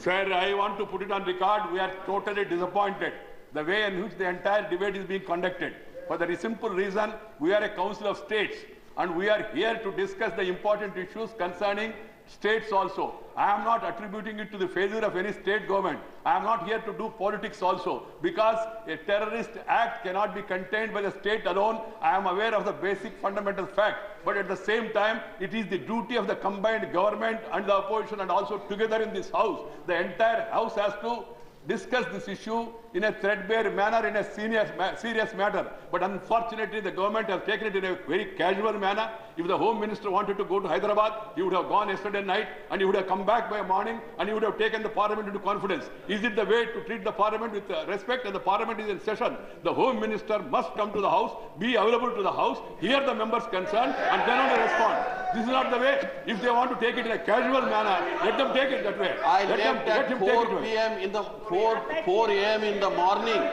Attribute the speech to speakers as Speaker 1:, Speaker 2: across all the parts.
Speaker 1: Sir, I want to put it on record. We are totally disappointed the way in which the entire debate is being conducted. For the simple reason, we are a council of states and we are here to discuss the important issues concerning states also. I am not attributing it to the failure of any state government. I am not here to do politics also, because a terrorist act cannot be contained by the state alone. I am aware of the basic fundamental fact. But at the same time, it is the duty of the combined government and the opposition, and also together in this house. The entire house has to discuss this issue in a threadbare manner, in a serious matter. But unfortunately, the government has taken it in a very casual manner. If the Home Minister wanted to go to Hyderabad, he would have gone yesterday night and he would have come back by morning and he would have taken the Parliament into confidence. Is it the way to treat the Parliament with respect? And the Parliament is in session. The Home Minister must come to the House, be available to the House, hear the members concerned, and then only respond. This is not the way. If they want to take it in a casual manner, let them take it that way.
Speaker 2: I left at 4 p.m. in the 4 a.m. in the morning.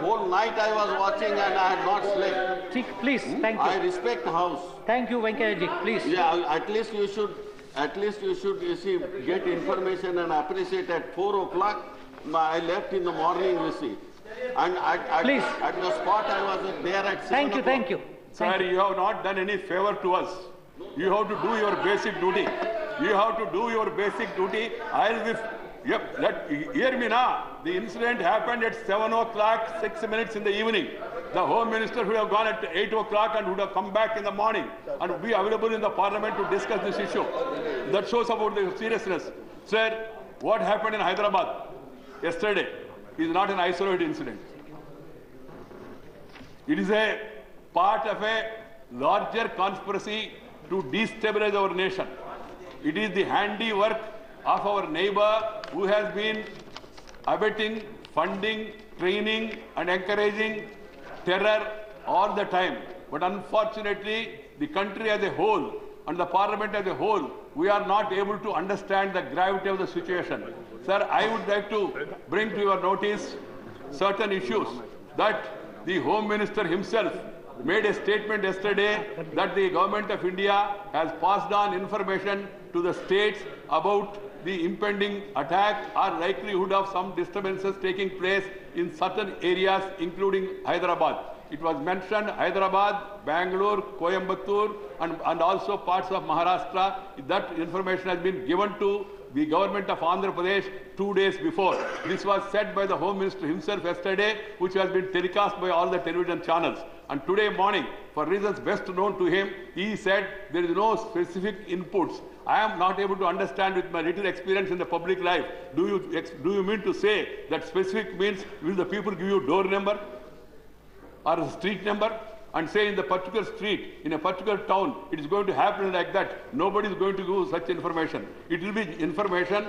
Speaker 2: Whole night I was watching and I had not slept.
Speaker 3: Please, thank you.
Speaker 2: I respect the House.
Speaker 3: Thank you, Venkaiah ji. Please.
Speaker 2: Yeah, at least you should, you see, get information and appreciate at 4 o'clock. I left in the morning, you see. And
Speaker 3: please.
Speaker 2: At the spot I was there at 7 o'clock.
Speaker 3: Thank you.
Speaker 1: Sir, you have not done any favor to us. You have to do your basic duty. You have to do your basic duty. Hear me now. The incident happened at 7 o'clock, 6 minutes in the evening. The Home Minister would have gone at 8 o'clock and would have come back in the morning and would be available in the Parliament to discuss this issue. That shows about the seriousness. Sir, what happened in Hyderabad yesterday is not an isolated incident. It is a part of a larger conspiracy to destabilize our nation. It is the handiwork of our neighbor who has been abetting, funding, training and encouraging terror all the time. But unfortunately, the country as a whole and the Parliament as a whole, we are not able to understand the gravity of the situation. Sir, I would like to bring to your notice certain issues that the Home Minister himself made a statement yesterday that the Government of India has passed on information to the states about the impending attack or likelihood of some disturbances taking place in certain areas, including Hyderabad. It was mentioned Hyderabad, Bangalore, Coimbatore, and also parts of Maharashtra. That information has been given to the government of Andhra Pradesh 2 days before. This was said by the Home Minister himself yesterday, which has been telecast by all the television channels. And today morning, for reasons best known to him, he said there is no specific inputs. I am not able to understand with my little experience in the public life. Do you mean to say that specific means will the people give you door number or a street number and say in the particular street, in a particular town, it is going to happen like that? Nobody is going to give such information. It will be information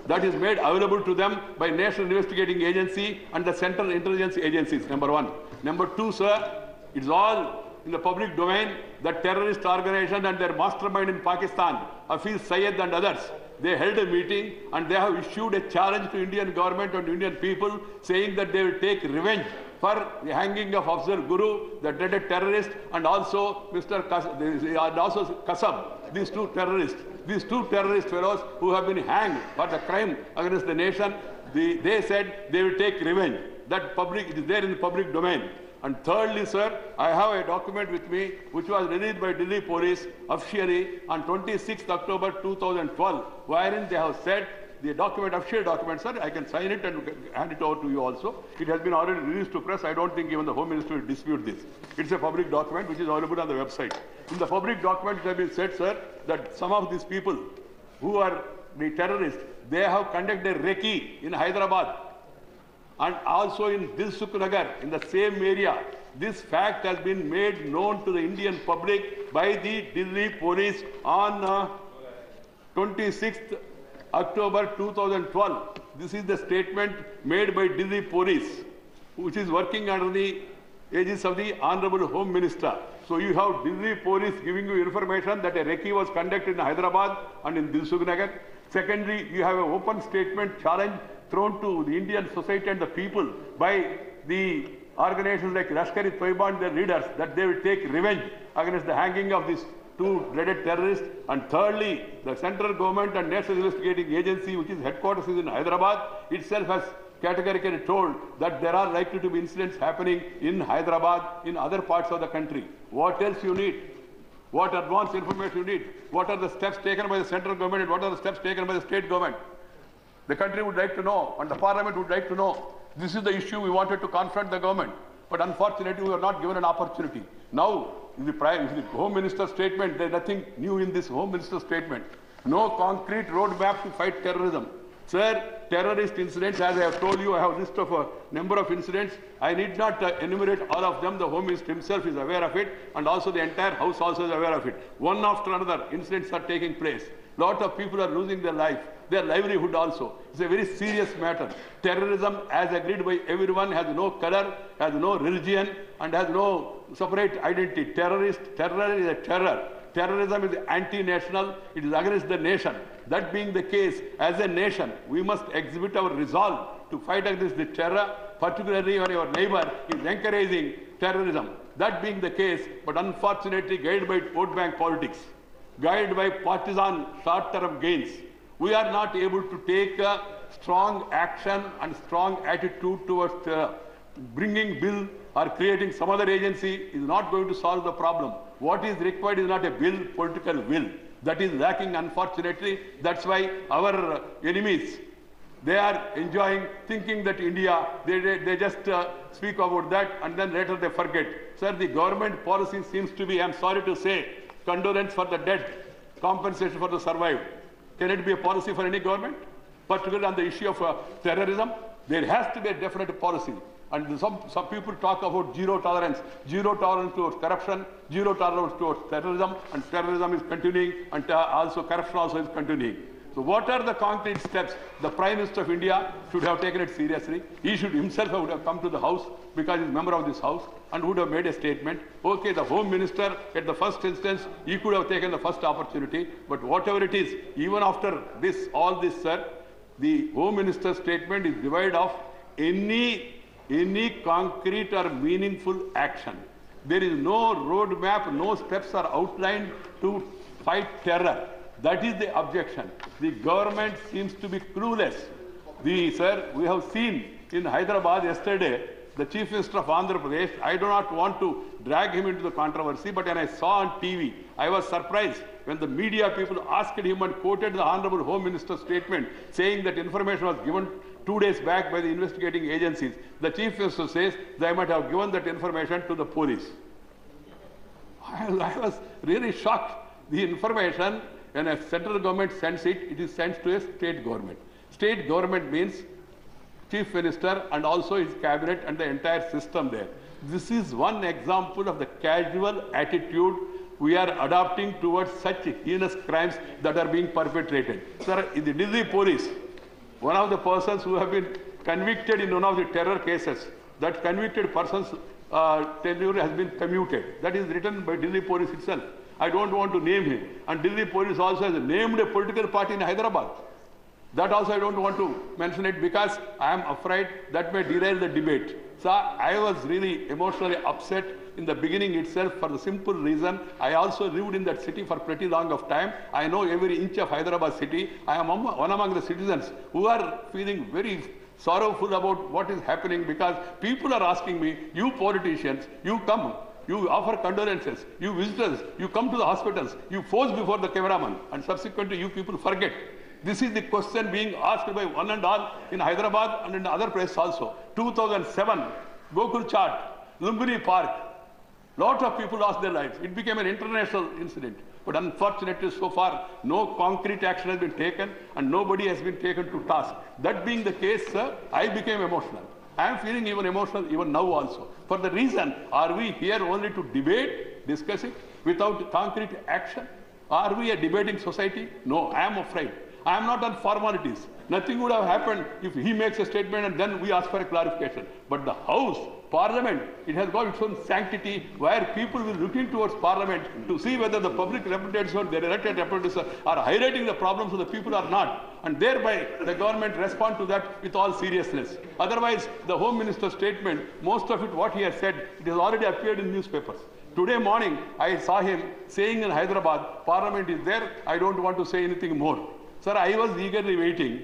Speaker 1: that is made available to them by National Investigating Agency and the Central Intelligence Agencies, number one. Number two, sir, it's all in the public domain that terrorist organization and their mastermind in Pakistan, Hafiz Syed and others, they held a meeting and they have issued a challenge to Indian government and Indian people saying that they will take revenge for the hanging of Afzal Guru, the dreaded terrorist, and also Mr. Kasab, these two terrorist fellows who have been hanged for the crime against the nation. They said they will take revenge. It is there in the public domain. And thirdly, sir, I have a document with me which was released by Delhi Police officially on 26th October 2012, wherein they have said, the document, official document, sir, I can sign it and hand it over to you also. It has been already released to press. I don't think even the Home Minister will dispute this. It's a public document which is available on the website. In the public document, it has been said, sir, that some of these people who are the terrorists, they have conducted a recce in Hyderabad and also in Dilsukh-Nagar, in the same area. This fact has been made known to the Indian public by the Delhi Police on 26th October 2012. This is the statement made by Delhi Police, which is working under the aegis of the Honorable Home Minister. So you have Delhi Police giving you information that a recce was conducted in Hyderabad and in Dilsukh-Nagar. Secondly, you have an open statement challenge thrown to the Indian society and the people by the organizations like Lashkar-e-Toiba and their leaders that they will take revenge against the hanging of these two dreaded terrorists. And thirdly, the central government and National Investigating Agency, which is headquarters is in Hyderabad, itself has categorically told that there are likely to be incidents happening in Hyderabad, in other parts of the country. What else you need? What advanced information you need? What are the steps taken by the central government and what are the steps taken by the state government? The country would like to know and the parliament would like to know. This is the issue we wanted to confront the government. But unfortunately, we were not given an opportunity. Now, in the Home Minister's statement, there is nothing new in this Home Minister's statement. No concrete roadmap to fight terrorism. Sir, terrorist incidents, as I have told you, I have a list of a number of incidents. I need not enumerate all of them. The Home Minister himself is aware of it, and also the entire House also is aware of it. One after another, incidents are taking place. Lot of people are losing their life, their livelihood also. It's a very serious matter. Terrorism, as agreed by everyone, has no color, has no religion, and has no separate identity. Terror is a terror. Terrorism is anti-national. It is against the nation. That being the case, as a nation, we must exhibit our resolve to fight against the terror, particularly when our neighbor is encouraging terrorism. That being the case, but unfortunately guided by vote bank politics, guided by partisan short-term gains, we are not able to take a strong action and strong attitude towards bringing bill or creating some other agency is not going to solve the problem. What is required is not a bill, political will. That is lacking, unfortunately. That's why our enemies, they are enjoying, thinking that India, they just speak about that and then later they forget. Sir, the government policy seems to be, I'm sorry to say, condolence for the dead, compensation for the survived. Can it be a policy for any government? Particularly on the issue of terrorism, there has to be a definite policy. And some people talk about zero tolerance towards corruption, zero tolerance towards terrorism, and terrorism is continuing, and also corruption also is continuing. So what are the concrete steps? The Prime Minister of India should have taken it seriously. He should himself have come to the House because he's a member of this House and would have made a statement. Okay, the Home Minister at the first instance, he could have taken the first opportunity, but whatever it is, even after this, all this, sir, the Home Minister's statement is devoid of any concrete or meaningful action. There is no roadmap, no steps are outlined to fight terror. That is the objection. The government seems to be clueless. Sir, we have seen in Hyderabad yesterday, the Chief Minister of Andhra Pradesh, I do not want to drag him into the controversy, but when I saw on TV, I was surprised when the media people asked him and quoted the Honorable Home Minister's statement saying that information was given 2 days back by the investigating agencies. The Chief Minister says they might have given that information to the police. I was really shocked. The information, when a central government sends it, it is sent to a state government. State government means Chief Minister and also his cabinet and the entire system there. This is one example of the casual attitude we are adopting towards such heinous crimes that are being perpetrated. Sir, in the Delhi police, one of the persons who have been convicted in one of the terror cases, that convicted person's tenure has been commuted. That is written by Delhi police itself. I don't want to name him. And Delhi police also has named a political party in Hyderabad. That also I don't want to mention it because I am afraid that may derail the debate. So I was really emotionally upset in the beginning itself for the simple reason I also lived in that city for pretty long of time. I know every inch of Hyderabad city. I am one among the citizens who are feeling very sorrowful about what is happening because people are asking me, you politicians, you come, you offer condolences, you visitors, you come to the hospitals, you pose before the cameraman, and subsequently you people forget. This is the question being asked by one and all in Hyderabad and in other places also. 2007, Gokul Chaat, Lumbini Park, lot of people lost their lives. It became an international incident. But unfortunately, so far, no concrete action has been taken and nobody has been taken to task. That being the case, sir, I became emotional. I am feeling even emotional even now also. For the reason, are we here only to debate, discuss it, without concrete action? Are we a debating society? No, I am afraid. I am not on formalities. Nothing would have happened if he makes a statement and then we ask for a clarification. But the House, Parliament, it has got its own sanctity where people will look in towards Parliament to see whether the public representatives or their elected representatives are highlighting the problems of the people or not. And thereby the government respond to that with all seriousness. Otherwise, the Home Minister's statement, most of it what he has said, it has already appeared in newspapers. Today morning, I saw him saying in Hyderabad, Parliament is there, I don't want to say anything more. Sir, I was eagerly waiting.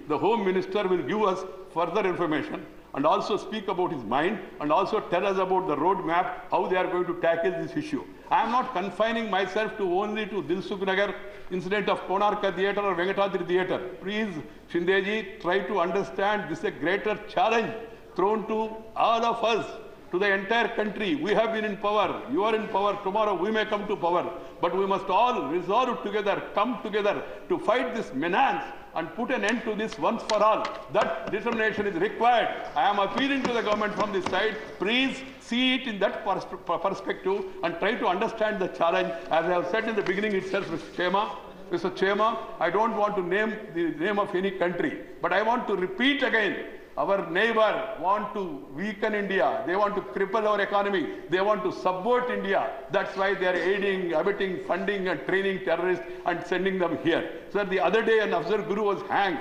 Speaker 1: The Home Minister will give us further information and also speak about his mind and also tell us about the roadmap, how they are going to tackle this issue. I am not confining myself to only to Dilsukh Nagar incident of Konarka Theatre or Venkatadri Theatre. Please, Shindeji, try to understand this is a greater challenge thrown to all of us, to the entire country. We have been in power, you are in power, tomorrow we may come to power. But we must all resolve together, come together to fight this menace and put an end to this once for all. That determination is required. I am appealing to the government from this side. Please see it in that perspective and try to understand the challenge. As I have said in the beginning itself, Mr. Chema, I don't want to name the name of any country, but I want to repeat again. Our neighbor want to weaken India. They want to cripple our economy. They want to subvert India. That's why they are aiding, abetting, funding and training terrorists and sending them here. Sir, the other day an Afzal Guru was hanged.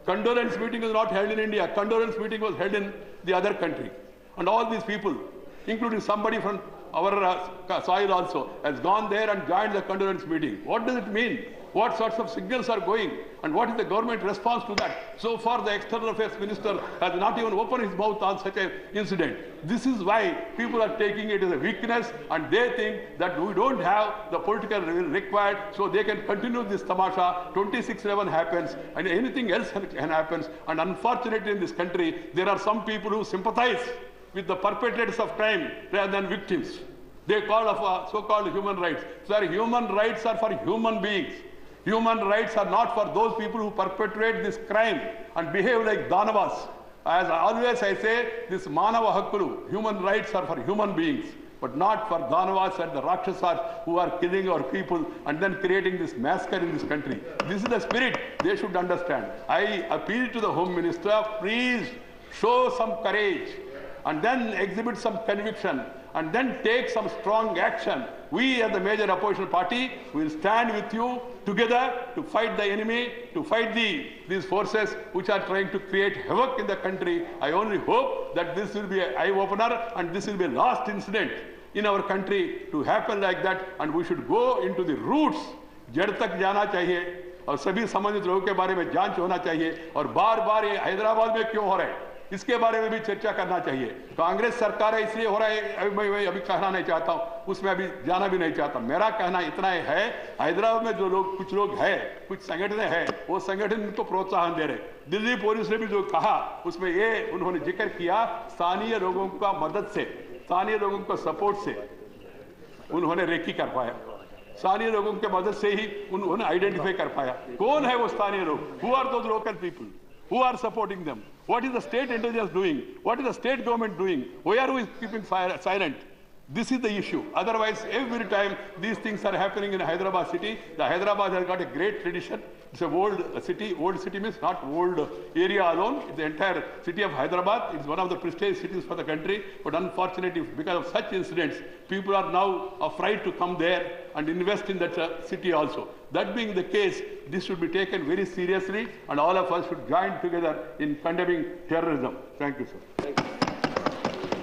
Speaker 1: Condolence meeting was not held in India. Condolence meeting was held in the other country. And all these people, including somebody from our soil also, has gone there and joined the condolence meeting. What does it mean? What sorts of signals are going? And what is the government response to that? So far, the External Affairs Minister has not even opened his mouth on such an incident. This is why people are taking it as a weakness and they think that we don't have the political will required, so they can continue this tamasha. 26/11 happens and anything else can happen. And unfortunately in this country, there are some people who sympathize with the perpetrators of crime rather than victims. They call of so-called human rights. Sir, human rights are for human beings. Human rights are not for those people who perpetrate this crime and behave like Danavas. As always I say, this Manava Hakkulu, human rights are for human beings, but not for Danavas and the Rakshasas who are killing our people and then creating this massacre in this country. This is the spirit they should understand. I appeal to the Home Minister, please show some courage and then exhibit some conviction and then take some strong action. We as the major opposition party will stand with you together to fight the enemy, to fight these forces which are trying to create havoc in the country. I only hope that this will be an eye-opener and this will be a last incident in our country to happen like that, and we should go into the roots. जड़ तक जाना चाहिए और सभी संबंधित लोगों के बारे में जांच होना चाहिए और बार-बार ये हैदराबाद में क्यों हो रहा है इसके बारे में भी चर्चा करना चाहिए। कांग्रेस सरकार है इसलिए हो रहा है, मैं अभी कहना नहीं चाहता हूं, उसमें अभी जाना भी नहीं चाहता। मेरा कहना इतना है, हैदराबाद में जो लोग, कुछ लोग हैं, कुछ संगठन हैं, वो संगठन को प्रोत्साहन दे रहे। दिल्ली पुलिस ने भी जो कहा उसमें ये उन्होंने जिक्र किया, स्थानीय लोगों का मदद से, स्थानीय लोगों को सपोर्ट से उन्होंने रेकी कर पाया। स्थानीय लोगों के मदद से ही उन्होंने आइडेंटिफाई कर पाया कौन है वो स्थानीय लोग, who are those local people, who are supporting them, what is the state intelligence doing, what is the state government doing, why are we keeping silent? This is the issue. Otherwise, every time these things are happening in Hyderabad city, the Hyderabad has got a great tradition. It's a old city. Old city means not old area alone. It's the entire city of Hyderabad. It's one of the prestigious cities for the country. But unfortunately, because of such incidents, people are now afraid to come there and invest in that city also. That being the case, this should be taken very seriously and all of us should join together in condemning terrorism. Thank you, sir. Thank you.